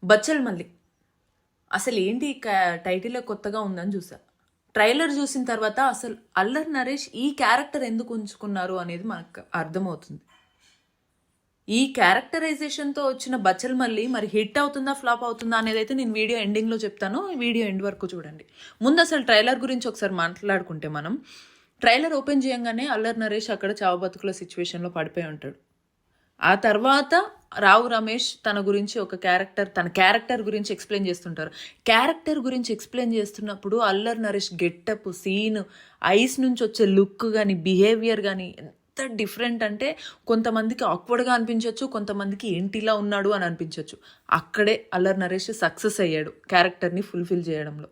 బచ్చల్ మల్లి అసలు ఏంటి టైటిల్లో కొత్తగా ఉందని చూసా. ట్రైలర్ చూసిన తర్వాత అసలు అల్లరి నరేష్ ఈ క్యారెక్టర్ ఎందుకు ఉంచుకున్నారు అనేది మనకు అర్థమవుతుంది. ఈ క్యారెక్టరైజేషన్తో వచ్చిన బచ్చల్ మల్లి మరి హిట్ అవుతుందా ఫ్లాప్ అవుతుందా అనేది అయితే నేను వీడియో ఎండింగ్లో చెప్తాను. వీడియో ఎండ్ వరకు చూడండి. ముందు అసలు ట్రైలర్ గురించి ఒకసారి మాట్లాడుకుంటే మనం ట్రైలర్ ఓపెన్ చేయంగానే అల్లరి నరేష్ అక్కడ చావు బతుకుల సిచ్యువేషన్లో పడిపోయి ఉంటాడు. ఆ తర్వాత రావు రమేష్ తన క్యారెక్టర్ గురించి ఎక్స్ప్లెయిన్ చేస్తుంటారు. క్యారెక్టర్ గురించి ఎక్స్ప్లెయిన్ చేస్తున్నప్పుడు అల్లరి నరేష్ గెట్టప్, సీన్, ఐస్ నుంచి వచ్చే లుక్ కానీ బిహేవియర్ కానీ ఎంత డిఫరెంట్ అంటే కొంతమందికి ఆక్వర్డ్గా అనిపించవచ్చు, కొంతమందికి ఏంటిలా ఉన్నాడు అని అనిపించవచ్చు. అక్కడే అల్లరి నరేష్ సక్సెస్ అయ్యాడు క్యారెక్టర్ని ఫుల్ఫిల్ చేయడంలో.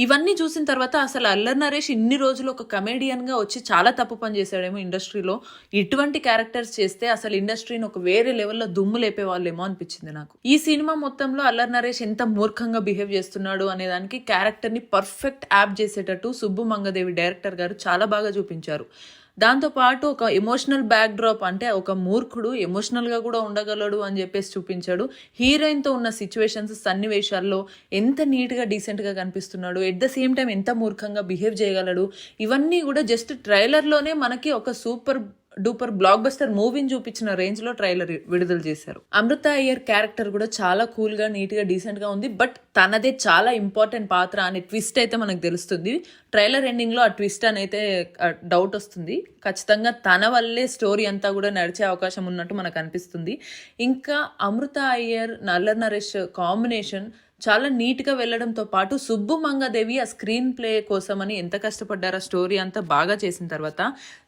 ఇవన్నీ చూసిన తర్వాత అసలు అల్లరి నరేష్ ఇన్ని రోజులు ఒక కమేడియన్గా వచ్చి చాలా తప్పు పని చేశాడేమో ఇండస్ట్రీలో. ఇటువంటి క్యారెక్టర్స్ చేస్తే అసలు ఇండస్ట్రీని ఒక వేరే లెవెల్లో దుమ్ము లేపేవాళ్ళేమో అనిపించింది నాకు. ఈ సినిమా మొత్తంలో అల్లరి నరేష్ ఎంత మూర్ఖంగా బిహేవ్ చేస్తున్నాడు అనే దానికి క్యారెక్టర్ని పర్ఫెక్ట్ యాప్ చేసేటట్టు సుబ్బు మంగదేవి డైరెక్టర్ గారు చాలా బాగా చూపించారు. దాంతోపాటు ఒక ఎమోషనల్ బ్యాక్ డ్రాప్, అంటే ఒక మూర్ఖుడు ఎమోషనల్గా కూడా ఉండగలడు అని చెప్పేసి చూపించాడు. హీరోయిన్తో ఉన్న సిచ్యువేషన్స్, సన్నివేశాల్లో ఎంత నీట్గా డీసెంట్గా కనిపిస్తున్నాడు, ఎట్ ద సేమ్ టైం ఎంత మూర్ఖంగా బిహేవ్ చేయగలడు, ఇవన్నీ కూడా జస్ట్ ట్రైలర్లోనే మనకి ఒక సూపర్ డూపర్ బ్లాక్ బస్టర్ మూవీని చూపించిన రేంజ్లో ట్రైలర్ విడుదల చేశారు. అమృత అయ్యర్ క్యారెక్టర్ కూడా చాలా కూల్గా, నీట్గా, డీసెంట్గా ఉంది. బట్ తనదే చాలా ఇంపార్టెంట్ పాత్ర అనే ట్విస్ట్ అయితే మనకు తెలుస్తుంది. ట్రైలర్ ఎండింగ్లో ఆ ట్విస్ట్ అని అయితే డౌట్ వస్తుంది. ఖచ్చితంగా తన వల్లే స్టోరీ అంతా కూడా నడిచే అవకాశం ఉన్నట్టు మనకు అనిపిస్తుంది. ఇంకా అమృత అయ్యర్, అల్లరి నరేష్ కాంబినేషన్ చాలా నీట్గా వెళ్ళడంతో పాటు సుబ్బు మంగదేవి ఆ స్క్రీన్ ప్లే కోసమని ఎంత కష్టపడ్డారో స్టోరీ అంతా బాగా చేసిన తర్వాత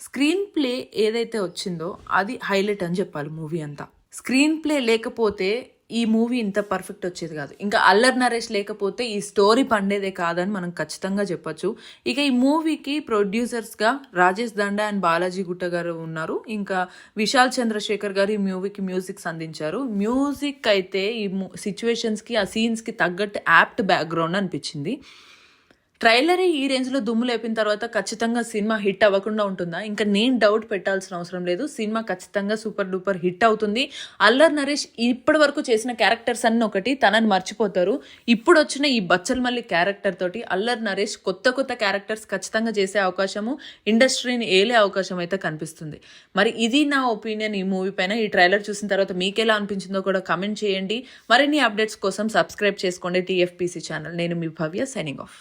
స్క్రీన్ ప్లే ఏదైతే వచ్చిందో అది హైలైట్ అని చెప్పాలి. మూవీ అంతా స్క్రీన్ ప్లే లేకపోతే ఈ మూవీ ఇంత పర్ఫెక్ట్ వచ్చేది కాదు. ఇంకా అల్లరి నరేష్ లేకపోతే ఈ స్టోరీ పండేదే కాదని మనం ఖచ్చితంగా చెప్పొచ్చు. ఇక ఈ మూవీకి ప్రొడ్యూసర్స్గా రాజేష్ దండా అండ్ బాలాజీ గుట్ట గారు ఉన్నారు. ఇంకా విశాల్ చంద్రశేఖర్ గారు ఈ మూవీకి మ్యూజిక్స్ అందించారు. మ్యూజిక్ అయితే ఈ సిచ్యువేషన్స్కి, ఆ సీన్స్కి తగ్గట్టు యాప్ట్ బ్యాక్గ్రౌండ్ అనిపించింది. ట్రైలరే ఈ రేంజ్లో దుమ్ము లేపిన తర్వాత ఖచ్చితంగా సినిమా హిట్ అవ్వకుండా ఉంటుందా? ఇంకా నేను డౌట్ పెట్టాల్సిన అవసరం లేదు. సినిమా ఖచ్చితంగా సూపర్ డూపర్ హిట్ అవుతుంది. అల్లరి నరేష్ ఇప్పటి వరకు చేసిన క్యారెక్టర్స్ అన్నీ ఒకటి, తనని మర్చిపోతారు. ఇప్పుడు వచ్చిన ఈ బచ్చల్ మల్లి క్యారెక్టర్ తోటి అల్లరి నరేష్ కొత్త క్యారెక్టర్స్ ఖచ్చితంగా చేసే అవకాశము, ఇండస్ట్రీని ఏలే అవకాశం అయితే కనిపిస్తుంది. మరి ఇది నా ఒపీనియన్ ఈ మూవీ పైన. ఈ ట్రైలర్ చూసిన తర్వాత మీకు ఎలా అనిపించిందో కూడా కమెంట్ చేయండి. మరిన్ని అప్డేట్స్ కోసం సబ్స్క్రైబ్ చేసుకోండి TFPC ఛానల్. నేను మీ భవ్య, సైనింగ్ ఆఫ్.